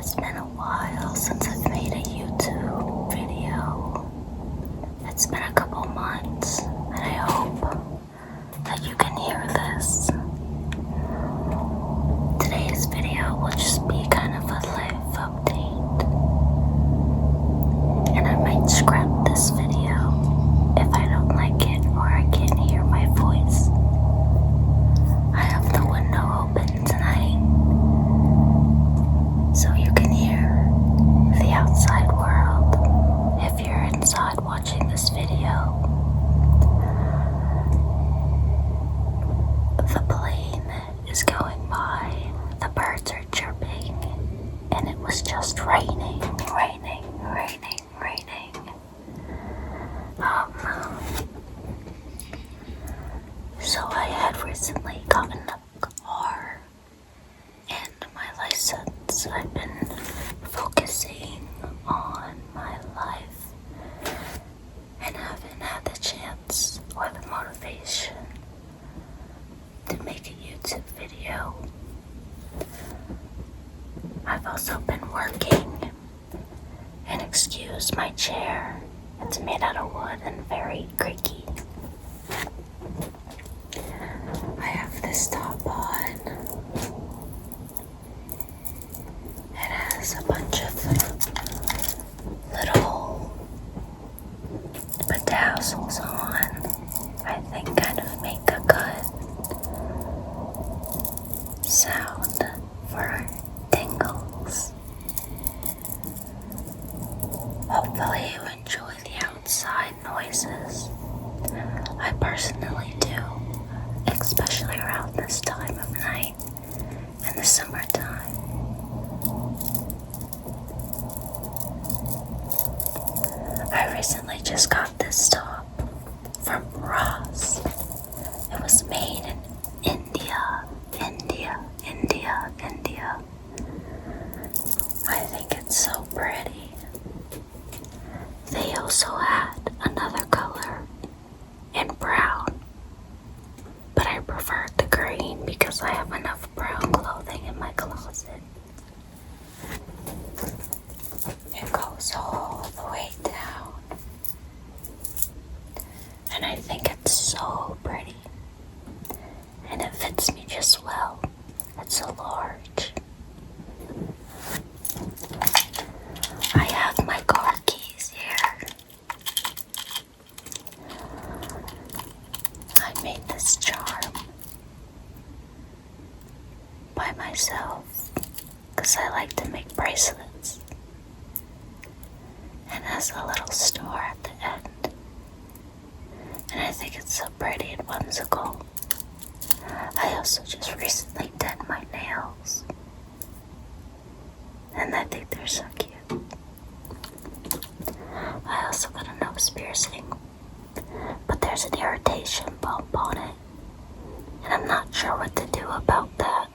It's been a while since I've made a YouTube video. It's been a couple months, and I hope that you can hear this. Today's video will just be kind of a life update, and I might scrap this video if I don't like it or I can't hear my voice. I have the window open tonight, so you can hear the outside world if you're inside watching this video. The plane is going by, the birds are chirping, and it was just raining. So I had recently gotten a car and my license. I've been focusing on my life and haven't had the chance or the motivation to make a YouTube video. I've also been working, and excuse my chair, it's made out of wood and very creaky. I have this top on. It has a bunch of little bedazzles on. I think kind of make a good sound for tingles. Hopefully you enjoy the outside noises. I personally do, especially around this time of night in the summertime. I recently just got this top from Ross. It was made in India. I think it's so pretty. They also had another color in brown, but I preferred the green because I have enough brown clothing in my closet. It goes all the way down, and I think it's so pretty, and it fits me just well. It's a large. I have my car keys here. I made this charm by myself because I like to make bracelets. And has a little star at the end. And I think it's so pretty and whimsical. I also just recently did my nails. And I think they're so cute. I also got a nose piercing, but there's an irritation bump on it, and I'm not sure what to do about that.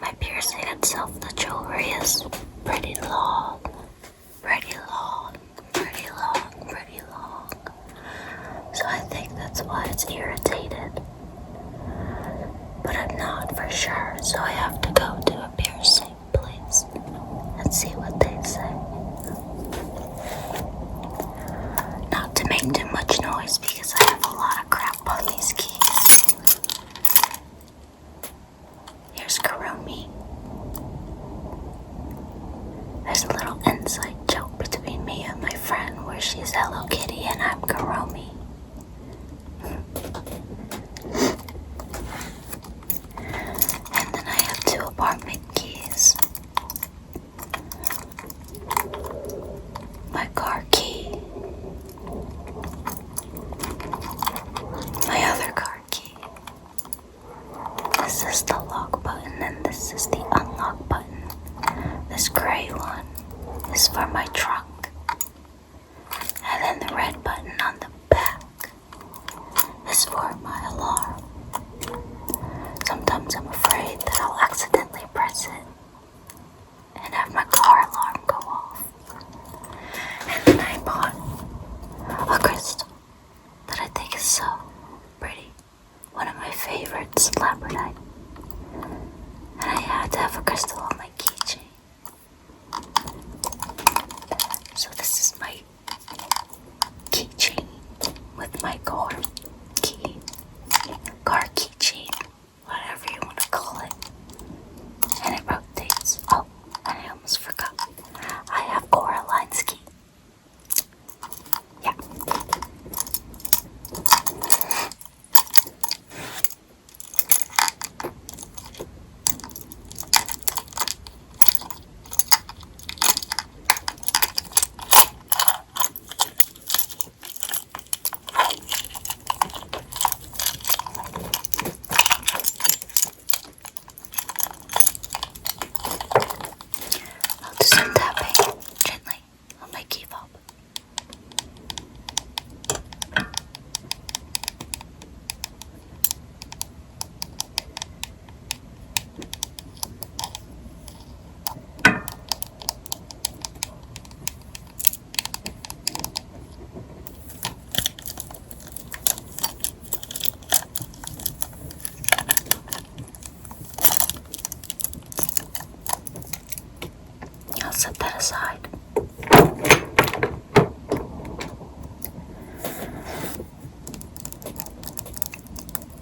My piercing itself, the jewelry, is pretty long. So I think that's why it's irritated. But I'm not for sure, so I have to go to a piercing place and see what they say. Not to make too much noise because I have a lot of crap on these keys. Here's Kurumi. There's a little inside joke between me and my friend where she's Hello Kitty and I'm Kurumi. And then I have 2 apartment keys. My car key. My other car key. This is the lock button and this is the unlock button. This gray one is for my trunk. And then the red button on the back is for my alarm. Sometimes I'm afraid that I'll accidentally press it and have my car alarm go off. And then I bought a crystal that I think is so pretty. One of my favorites, labradorite. And I had to have a crystal on my keychain. my car keychain, whatever you want to call it. And it rotates. Oh, and I almost forgot. I have Coraline's key. Yeah. I'll do some tapping gently on my key fob. I'll set that aside.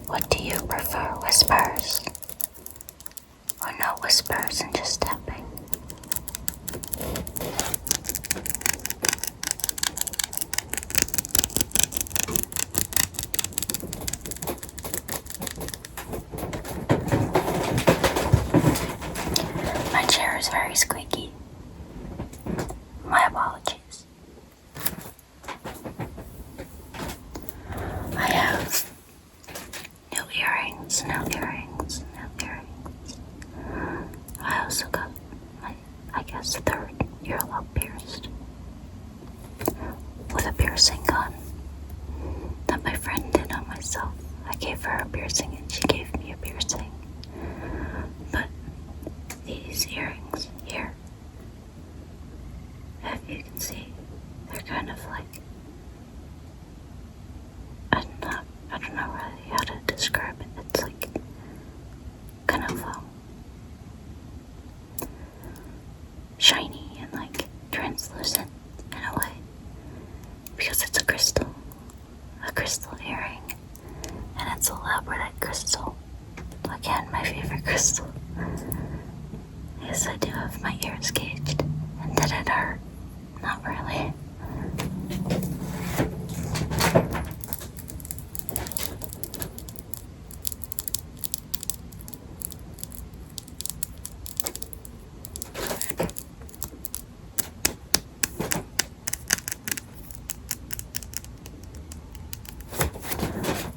What do you prefer, whispers? Or no whispers and just tapping? My chair is very squeaky. My apologies. I have new earrings. I also got my, I guess, third earlobe pierced with a piercing gun that my friend did on myself. I gave her a piercing and she gave me a piercing. But these earrings here, if you can see, they're kind of like, I don't know really how to describe it. It's like kind of shiny and like translucent in a way, because it's a crystal earring, and it's a labradorite crystal. Again, my favorite crystal. Yes, I do have my ears caged. And did it hurt? Not really.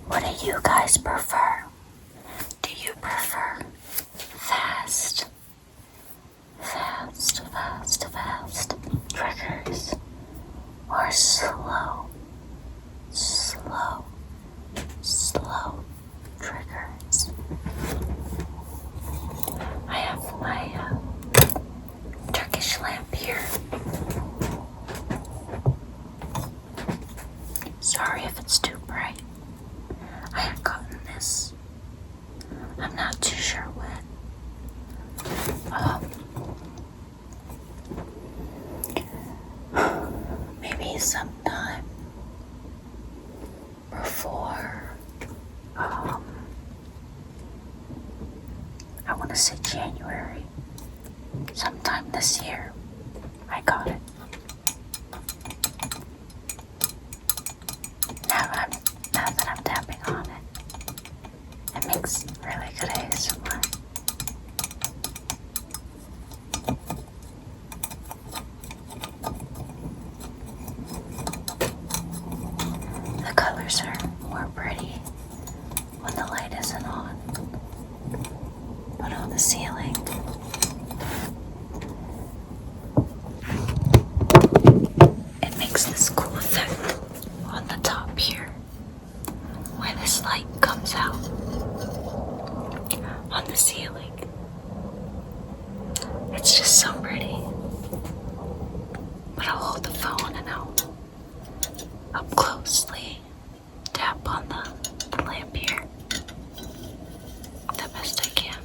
What do you guys prefer? Do you prefer fast triggers, or slow triggers? I have my Turkish lamp here. Sorry if it's too bright. I had gotten this, I'm not too sure when. Maybe sometime before, I want to say January, sometime this year, I got it. Now that I'm tapping on it, it makes really good ASMR. The colors are more pretty when the light isn't on, but on the ceiling, it makes this cool effect on the top here, where this light comes out on the ceiling. It's just so pretty. But I'll hold the phone and I'll up closely tap on the lamp here the best I can.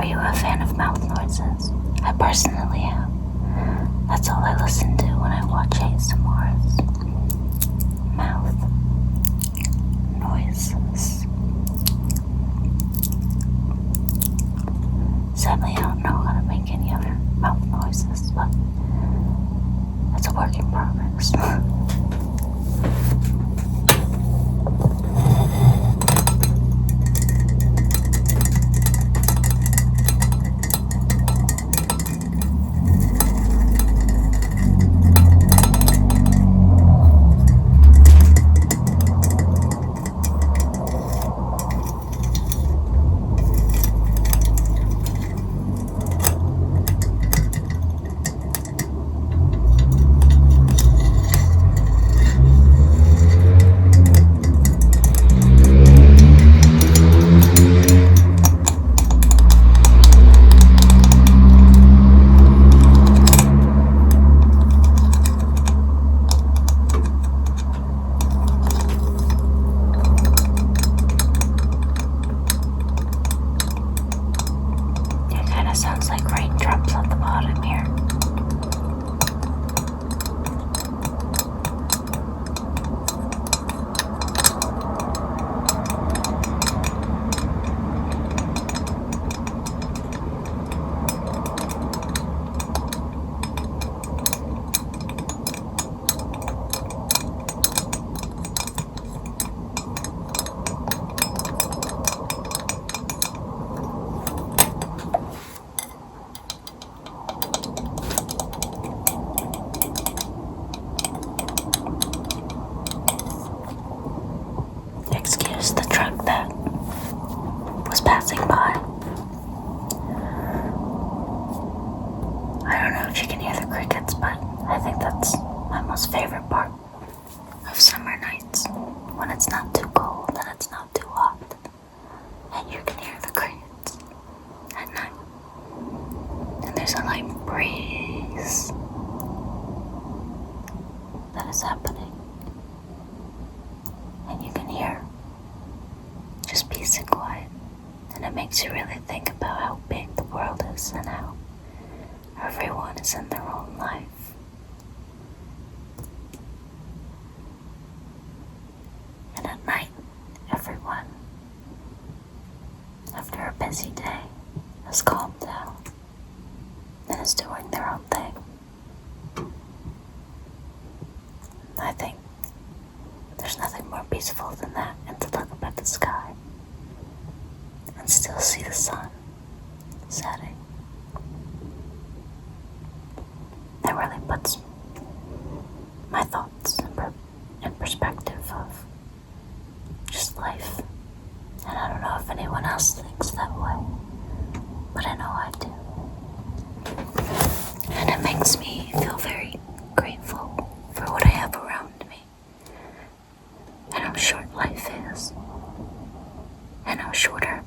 Are you a fan of mouth noises? I personally am. That's all I listen to when I watch ASMRs. Mouth noises. Sadly, I don't know how to make any other mouth noises, but it's a work in progress. Sounds like raindrops at the bottom here. Excuse the truck that was passing by. I don't know if you can hear the crickets, but I think that's my most favorite part of summer nights. When it's not too cold and it's not too hot, and you can hear the crickets at night. And there's a light breeze that is happening. And you can hear just peace and quiet. And it makes you really think about how big the world is and how everyone is in their own life. And at night, everyone, after a busy day, has calmed down and is doing their own thing. I think there's nothing more peaceful than that, and to look up at the sky and still see the sun setting. That really puts my thoughts in perspective of just life. And I don't know if anyone else thinks that way, but I know I do. And it makes me feel very grateful for what I have around me, and how short life is, and how shorter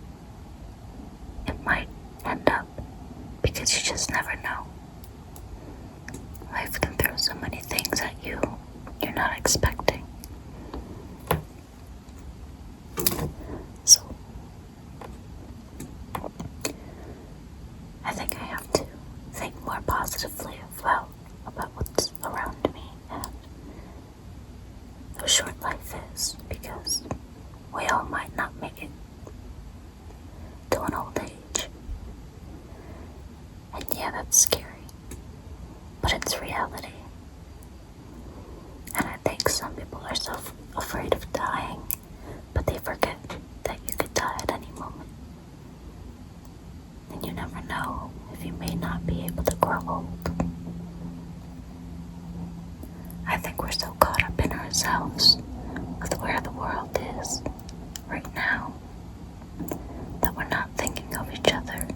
it might end up, because you just never know. Life can throw so many things at you you're not expecting. So I think I have to think more positively about what's around me and how short life is, because we all might not make it to an old age. And yeah, that's scary, but it's reality. And I think some people are so afraid of dying, but they forget that you could die at any moment. And you never know if you may not be able to grow old. I think we're so caught up in ourselves with where the world is right now that we're not thinking of each other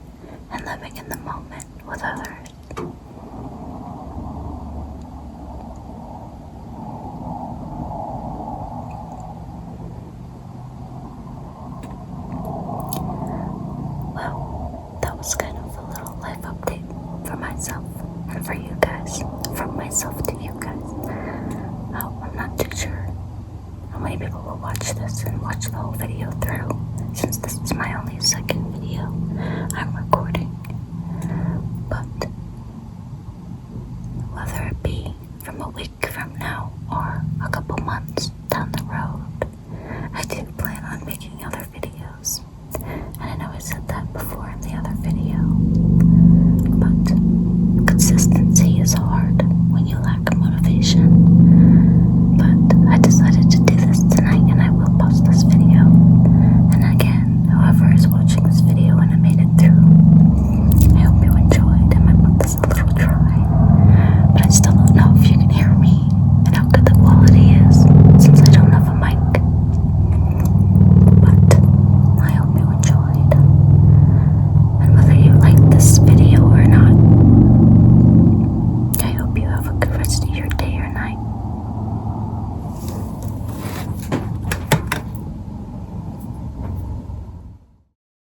and living in the moment with others. Well, that was kind of a little life update for myself and for you guys, from myself to you guys. I'm not too sure how many people will watch this and watch the whole video through, since this is my only second video. I'm